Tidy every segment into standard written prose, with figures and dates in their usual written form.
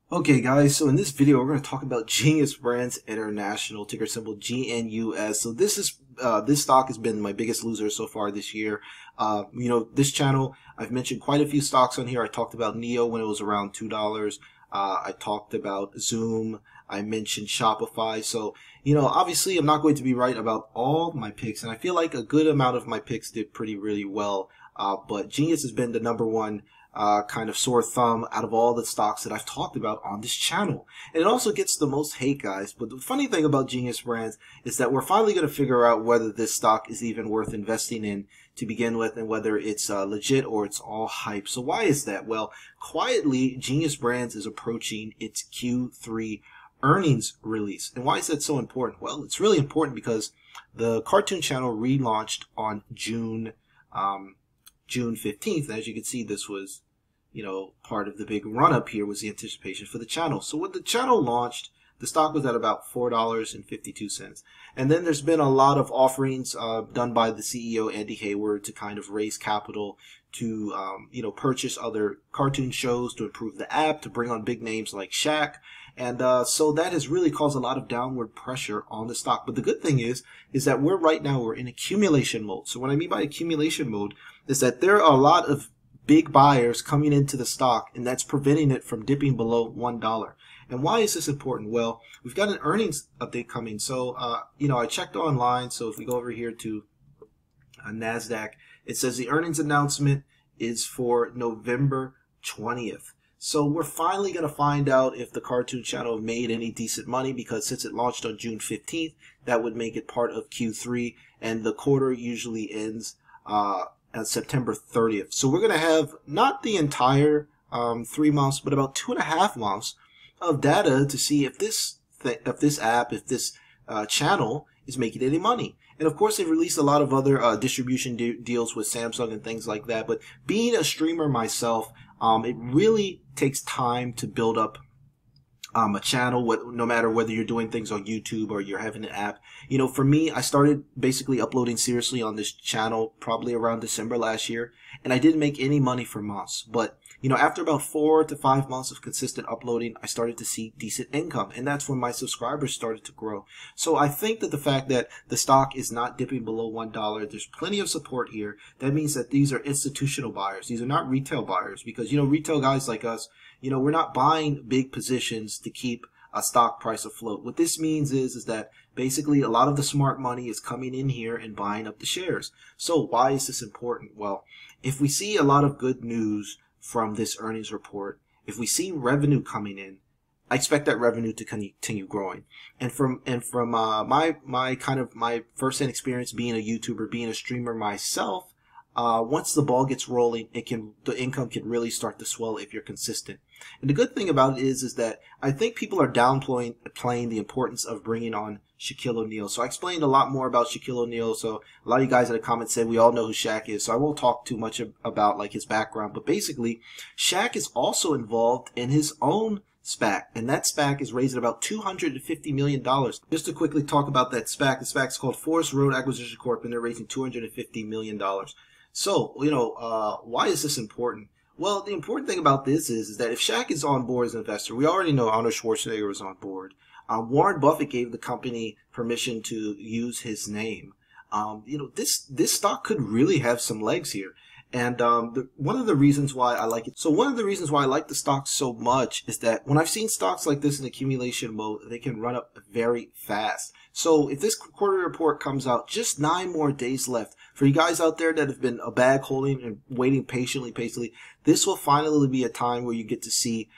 Okay guys, so in this video we're going to talk about GNUS Brands International, ticker symbol GNUS. So this stock has been my biggest loser so far this year. This channel, I've mentioned quite a few stocks on here. I talked about Neo when it was around $2. I talked about Zoom. I mentioned Shopify. So, obviously I'm not going to be right about all my picks, and I feel like a good amount of my picks did really well. But GNUS has been the number one kind of sore thumb out of all the stocks that I've talked about on this channel. And it also gets the most hate, guys. But the funny thing about GNUS Brands is that we're finally going to figure out whether this stock is even worth investing in to begin with, and whether it's legit or it's all hype. So why is that? Well, quietly, GNUS Brands is approaching its Q3 earnings release. And why is that so important? Well, it's really important because the Kartoon channel relaunched on June 15th. And as you can see, this was part of the big run-up here was the anticipation for the channel. So when the channel launched, the stock was at about $4.52. And then there's been a lot of offerings done by the CEO, Andy Hayward, to kind of raise capital to, purchase other cartoon shows, to improve the app, to bring on big names like Shaq. And so that has really caused a lot of downward pressure on the stock. But the good thing is that we're in accumulation mode. So what I mean by accumulation mode is that there are a lot of big buyers coming into the stock, and that's preventing it from dipping below $1. And why is this important? Well, we've got an earnings update coming. So, I checked online. So if we go over here to NASDAQ, it says the earnings announcement is for November 20th. So we're finally going to find out if the Kartoon channel made any decent money, because since it launched on June 15th, that would make it part of Q3, and the quarter usually ends at September 30th. So we're going to have not the entire 3 months, but about 2.5 months of data to see if this channel is making any money. And of course, they've released a lot of other distribution deals with Samsung and things like that. But being a streamer myself, it really takes time to build up a channel, no matter whether you're doing things on YouTube or you're having an app. For me, I started basically uploading seriously on this channel probably around December last year, and I didn't make any money for months. But after about 4 to 5 months of consistent uploading, I started to see decent income, and that's when my subscribers started to grow. So I think that the fact that the stock is not dipping below $1, there's plenty of support here. That means that these are institutional buyers. These are not retail buyers, because retail guys like us, we're not buying big positions to keep a stock price afloat. What this means is that basically a lot of the smart money is coming in here and buying up the shares. So why is this important? Well, if we see a lot of good news from this earnings report, if we see revenue coming in, I expect that revenue to continue growing. And from my first-hand experience being a YouTuber, being a streamer myself, once the ball gets rolling, the income can really start to swell if you're consistent. And the good thing about it is that I think people are downplaying the importance of bringing on Shaquille O'Neal. So I explained a lot more about Shaquille O'Neal. So a lot of you guys in the comments said we all know who Shaq is. So I won't talk too much about his background. But basically, Shaq is also involved in his own SPAC, and that SPAC is raising about $250 million. Just to quickly talk about that SPAC, the SPAC is called Forest Road Acquisition Corp, and they're raising $250 million. So, why is this important? Well, the important thing about this is that if Shaq is on board as an investor, we already know Arnold Schwarzenegger was on board. Warren Buffett gave the company permission to use his name. This stock could really have some legs here. And one of the reasons why I like it, so one of the reasons why I like the stock so much is that when I've seen stocks like this in accumulation mode, they can run up very fast. So if this quarterly report comes out, just 9 more days left. For you guys out there that have been a bag holding and waiting patiently, this will finally be a time where you get to see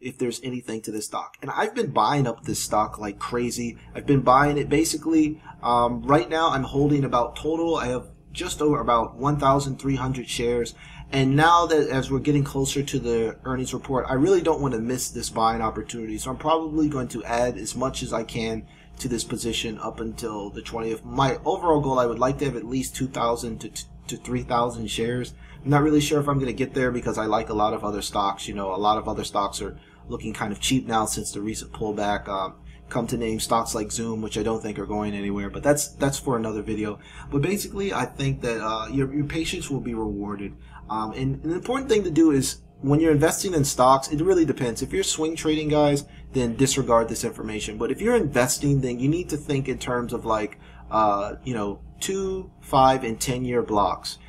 if there's anything to this stock. And I've been buying up this stock like crazy. I've been buying it basically. Right now I'm holding about total, I have just over about 1,300 shares. And now that as we're getting closer to the earnings report, I really don't want to miss this buying opportunity. So I'm probably going to add as much as I can to this position up until the 20th. My overall goal, I would like to have at least 2,000 to 3,000 shares. I'm not really sure if I'm going to get there, because I like a lot of other stocks. A lot of other stocks are looking kind of cheap now since the recent pullback. Come to name stocks like Zoom, which I don't think are going anywhere, but that's for another video. But basically, I think that your patience will be rewarded. And an important thing to do is when you're investing in stocks, it really depends. If you're swing trading, guys, then disregard this information. But if you're investing, then you need to think in terms of like, 2, 5, and 10-year blocks.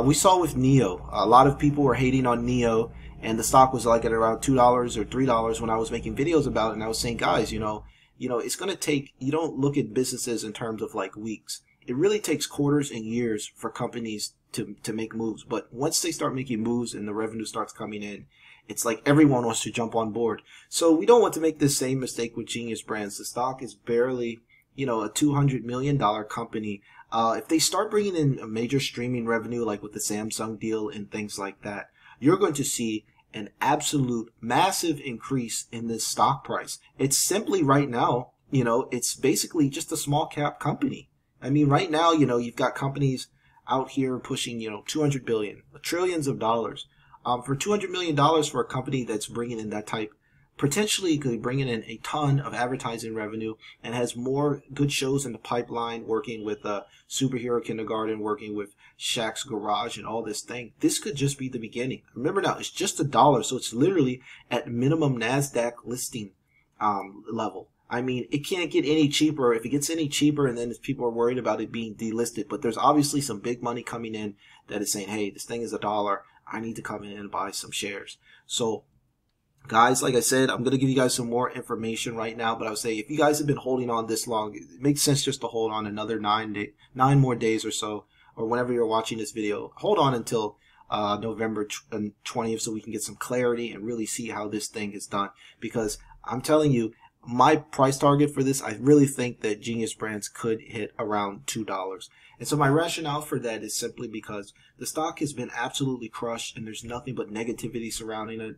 We saw with NEO, a lot of people were hating on NEO, and the stock was like at around $2 or $3 when I was making videos about it. And I was saying, guys, it's going to take, you don't look at businesses in terms of like weeks. It really takes quarters and years for companies to make moves. But once they start making moves and the revenue starts coming in, it's like everyone wants to jump on board. So we don't want to make the same mistake with Genius Brands. The stock is barely, a $200 million company. If they start bringing in a major streaming revenue, like with the Samsung deal and things like that, you're going to see an absolute massive increase in this stock price. It's simply right now, it's basically just a small cap company. I mean, right now, you've got companies out here pushing, 200 billion, trillions of dollars. For $200 million for a company that's bringing in that type, potentially could bring in a ton of advertising revenue and has more good shows in the pipeline, working with Superhero Kindergarten, working with Shaq's Garage and all this thing. This could just be the beginning. Remember now, it's just $1, so it's literally at minimum NASDAQ listing level. I mean, it can't get any cheaper. If it gets any cheaper, and then people are worried about it being delisted, but there's obviously some big money coming in that is saying, hey, this thing is $1. I need to come in and buy some shares. So, guys, like I said, I'm going to give you guys some more information right now, but I would say if you guys have been holding on this long, it makes sense just to hold on another 9 more days or so, or whenever you're watching this video. Hold on until November 20th so we can get some clarity and really see how this thing is done. Because I'm telling you, my price target for this, I really think that Genius Brands could hit around $2. And so my rationale for that is simply because the stock has been absolutely crushed and there's nothing but negativity surrounding it.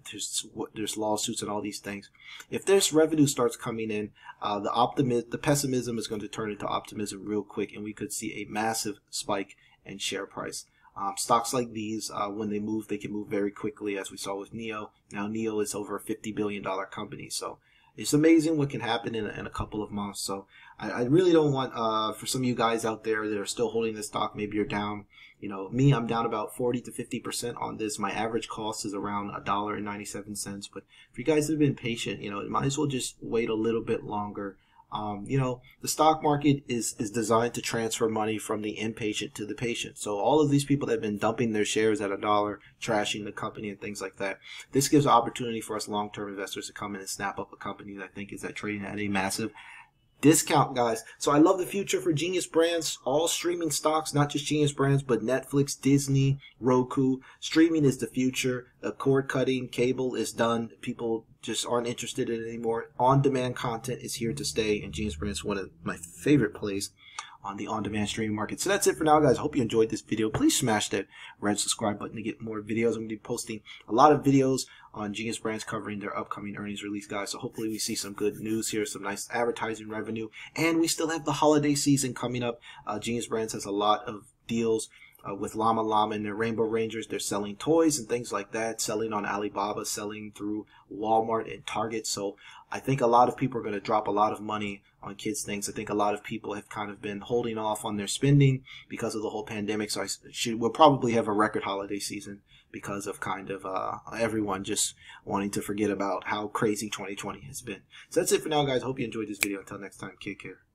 There's lawsuits and all these things. If this revenue starts coming in, the pessimism is going to turn into optimism real quick, and we could see a massive spike in share price. Stocks like these, when they move, they can move very quickly, as we saw with NEO. Now NEO is over a $50 billion company, so it's amazing what can happen in a couple of months. So I really don't want, for some of you guys out there that are still holding this stock, maybe you're down, me, I'm down about 40 to 50% on this. My average cost is around $1.97. But if you guys have been patient, you might as well just wait a little bit longer. The stock market is designed to transfer money from the impatient to the patient. So all of these people that have been dumping their shares at $1, trashing the company and things like that, this gives an opportunity for us long-term investors to come in and snap up a company that I think is trading at a massive discount, guys. So I love the future for Genius Brands. All streaming stocks, not just Genius Brands, but Netflix, Disney, Roku. Streaming is the future. The cord cutting, cable is done. People just aren't interested in it anymore. On-demand content is here to stay, and Genius Brands is one of my favorite plays on the on-demand streaming market. So that's it for now, guys. I hope you enjoyed this video. Please smash that red subscribe button to get more videos. I'm going to be posting a lot of videos on Genius Brands covering their upcoming earnings release, guys. So hopefully we see some good news here, some nice advertising revenue, and we still have the holiday season coming up. Genius Brands has a lot of deals with Llama Llama and their Rainbow Rangers. They're selling toys and things like that, selling on Alibaba, selling through Walmart and Target. So I think a lot of people are going to drop a lot of money on kids' things. I think a lot of people have kind of been holding off on their spending because of the whole pandemic. So we'll probably have a record holiday season because of kind of everyone just wanting to forget about how crazy 2020 has been. So that's it for now, guys. Hope you enjoyed this video. Until next time, take care.